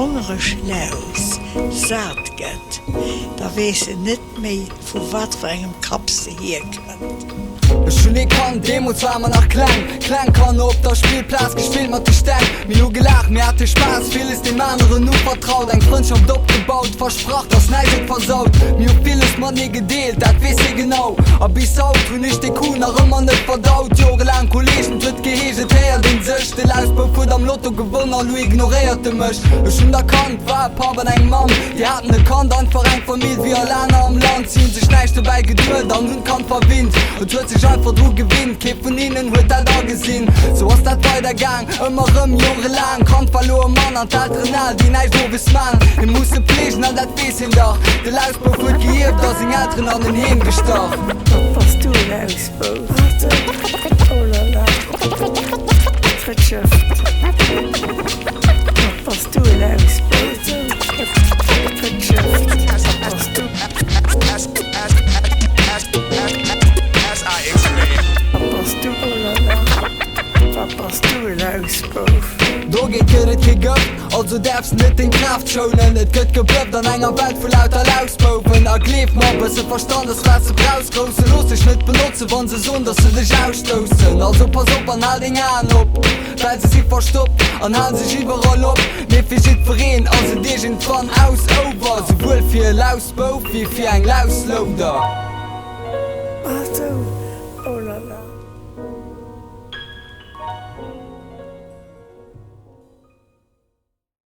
hungrig Laus saat gëtt, da wees net méi vu wat vor engem Kapste hier kënnt. Schon ich kann Demos war man nach Klein kann op der Spielplatz gespielt mat de Stein. Mir nu gelacht, mir hatte Spaß, vieles dem anderen nu vertraut. Ein Freundschaft abgebaut, versprach das neidet versaut. Mir vieles man nie gedeelt, dat wis ich genau. Ab bis auf, hun ich de Kuh nach immer net verdaut. Jahrelang Kollegen tut geheget her, den sechte Lausbouf wurde am Lotto gewonnen, du ignorierte mich. Schon erkannt war Papa eng Mann, die hatten ne Kant an Verein Familie wie alleine am Land. Ziehen sich nicht dabei geduld, an hun kann verwinnt. Und hört sich einfach du gewinnt, Kipp von ihnen wird er da gesehen. So was dat weitergang, immer jahrelang. Kann verloren Mann an Taltrenal, die nicht so bis Mann. Ich musste pflegen an dat Wies hinter. Der Lausbouf wird geirrt, da sind Eltern an den Hin gestochen. Was du Lausbouf? Oh la la. Wirtschaft. Was du Lausbouf? Wirtschaft. Was du? Was du Lausbouf? Do geht et gegëpp, also derfst net den Kraft schonen. Et gëtt geblëppt an enger Welt vu lauter Lausboufen. Kleef Mappe se verstand das was ze brauchst. Grosse Losech net benutze, wann se son, dat se dech ausstossen. Also pass op an all den an op, weil se sich verstoppt, an han sech überall op. Ne fi si verreen, als se Digent van aus over. Sowohl fir Lausbouf wie fir eng Lausloader.